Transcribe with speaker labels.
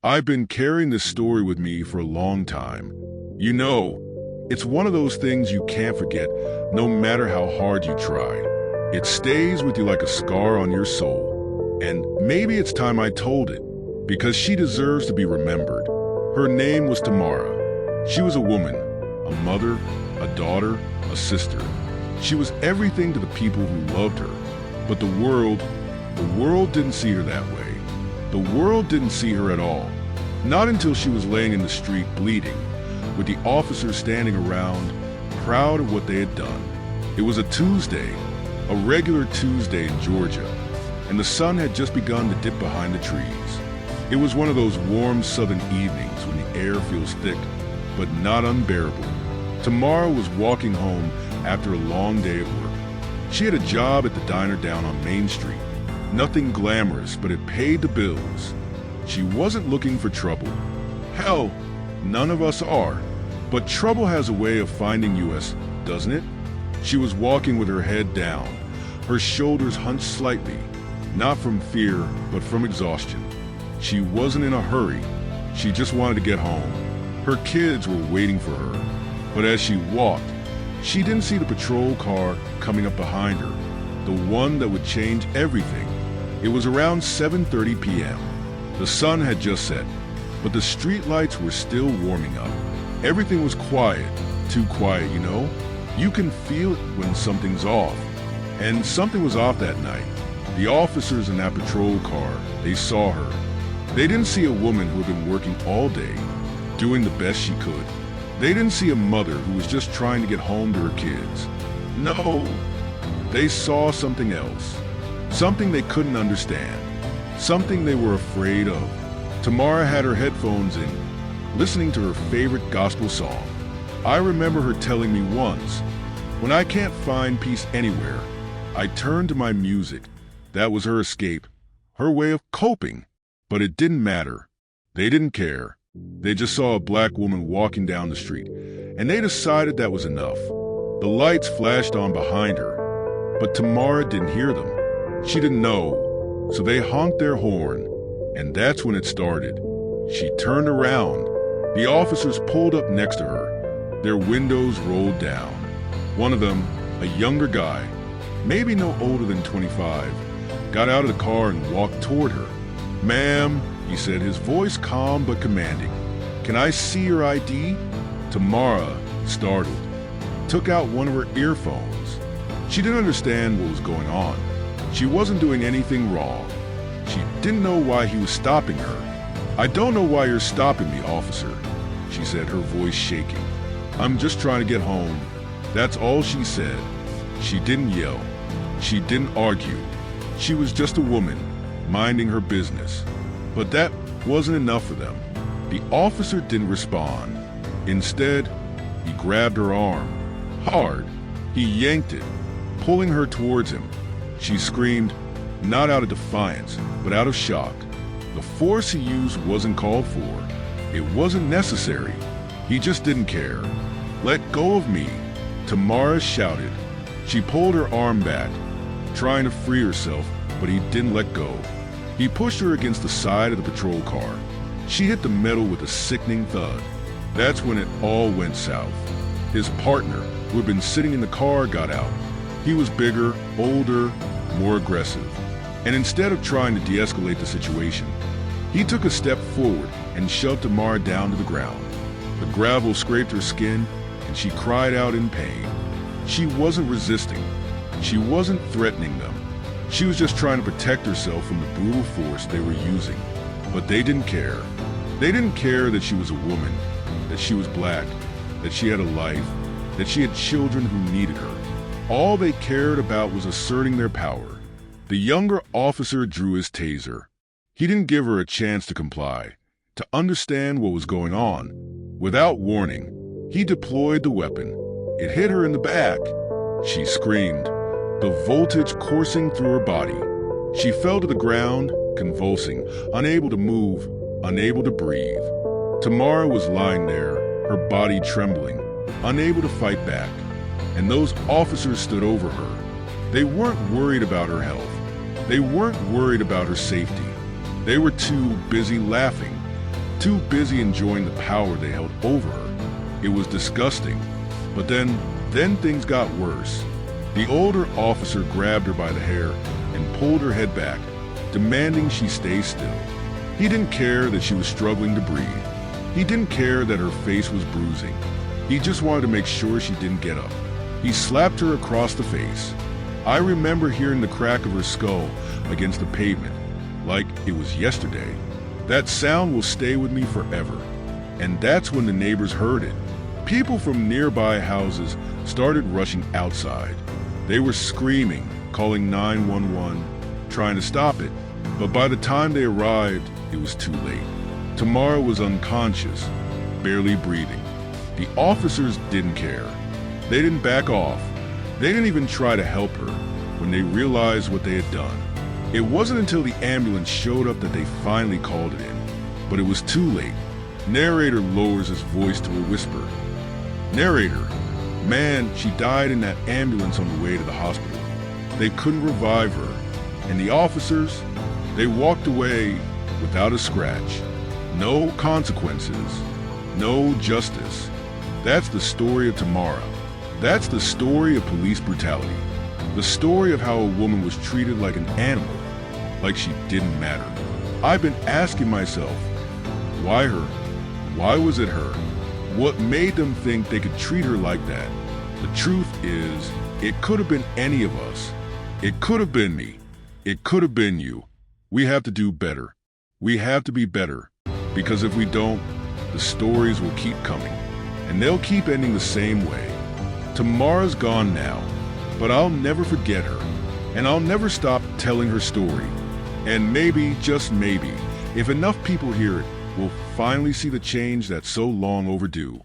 Speaker 1: I've been carrying this story with me for a long time. You know, it's one of those things you can't forget, no matter how hard you try. It stays with you like a scar on your soul. And maybe it's time I told it, because she deserves to be remembered. Her name was Tamara. She was a woman, a mother, a daughter, a sister. She was everything to the people who loved her. But the world didn't see her that way. The world didn't see her at all. Not until she was laying in the street bleeding, with the officers standing around, proud of what they had done. It was a Tuesday, a regular Tuesday in Georgia, and the sun had just begun to dip behind the trees. It was one of those warm southern evenings when the air feels thick, but not unbearable. Tamara was walking home after a long day at work. She had a job at the diner down on Main Street. Nothing glamorous, but it paid the bills. She wasn't looking for trouble. Hell, none of us are. But trouble has a way of finding us, doesn't it? She was walking with her head down, her shoulders hunched slightly, not from fear, but from exhaustion. She wasn't in a hurry. She just wanted to get home. Her kids were waiting for her. But as she walked, she didn't see the patrol car coming up behind her, the one that would change everything. It was around 7:30 p.m. The sun had just set, but the street lights were still warming up. Everything was quiet, too quiet, you know? You can feel it when something's off. And something was off that night. The officers in that patrol car, they saw her. They didn't see a woman who had been working all day, doing the best she could. They didn't see a mother who was just trying to get home to her kids. No, they saw something else. Something they couldn't understand. Something they were afraid of. Tamara had her headphones in, listening to her favorite gospel song. I remember her telling me once, when I can't find peace anywhere, I turn to my music. That was her escape, her way of coping. But it didn't matter. They didn't care. They just saw a black woman walking down the street, and they decided that was enough. The lights flashed on behind her, but Tamara didn't hear them. She didn't know, so they honked their horn, and that's when it started. She turned around. The officers pulled up next to her. Their windows rolled down. One of them, a younger guy, maybe no older than 25, got out of the car and walked toward her. "Ma'am," he said, his voice calm but commanding, "can I see your ID?" Tamara, startled, took out one of her earphones. She didn't understand what was going on. She wasn't doing anything wrong. She didn't know why he was stopping her. "I don't know why you're stopping me, officer," she said, her voice shaking. "I'm just trying to get home." That's all she said. She didn't yell. She didn't argue. She was just a woman, minding her business. But that wasn't enough for them. The officer didn't respond. Instead, he grabbed her arm. Hard. He yanked it, pulling her towards him. She screamed, not out of defiance, but out of shock. The force he used wasn't called for. It wasn't necessary. He just didn't care. "Let go of me," Tamara shouted. She pulled her arm back, trying to free herself, but he didn't let go. He pushed her against the side of the patrol car. She hit the metal with a sickening thud. That's when it all went south. His partner, who had been sitting in the car, got out. He was bigger, older, more aggressive. And instead of trying to de-escalate the situation, he took a step forward and shoved Tamara down to the ground. The gravel scraped her skin, and she cried out in pain. She wasn't resisting. She wasn't threatening them. She was just trying to protect herself from the brutal force they were using. But they didn't care. They didn't care that she was a woman, that she was black, that she had a life, that she had children who needed her. All they cared about was asserting their power. The younger officer drew his taser. He didn't give her a chance to comply, to understand what was going on. Without warning, he deployed the weapon. It hit her in the back. She screamed, the voltage coursing through her body. She fell to the ground, convulsing, unable to move, unable to breathe. Tamara was lying there, her body trembling, unable to fight back. And those officers stood over her. They weren't worried about her health. They weren't worried about her safety. They were too busy laughing, too busy enjoying the power they held over her. It was disgusting. But then things got worse. The older officer grabbed her by the hair and pulled her head back, demanding she stay still. He didn't care that she was struggling to breathe. He didn't care that her face was bruising. He just wanted to make sure she didn't get up. He slapped her across the face. I remember hearing the crack of her skull against the pavement, like it was yesterday. That sound will stay with me forever. And that's when the neighbors heard it. People from nearby houses started rushing outside. They were screaming, calling 911, trying to stop it. But by the time they arrived, it was too late. Tamara was unconscious, barely breathing. The officers didn't care. They didn't back off. They didn't even try to help her when they realized what they had done. It wasn't until the ambulance showed up that they finally called it in. But it was too late. Narrator lowers his voice to a whisper. Narrator, man, she died in that ambulance on the way to the hospital. They couldn't revive her. And the officers, they walked away without a scratch. No consequences. No justice. That's the story of Tamara. That's the story of police brutality. The story of how a woman was treated like an animal, like she didn't matter. I've been asking myself, why her? Why was it her? What made them think they could treat her like that? The truth is, it could have been any of us. It could have been me. It could have been you. We have to do better. We have to be better. Because if we don't, the stories will keep coming. And they'll keep ending the same way. Tamara's gone now, but I'll never forget her. And I'll never stop telling her story. And maybe, just maybe, if enough people hear it, we'll finally see the change that's so long overdue.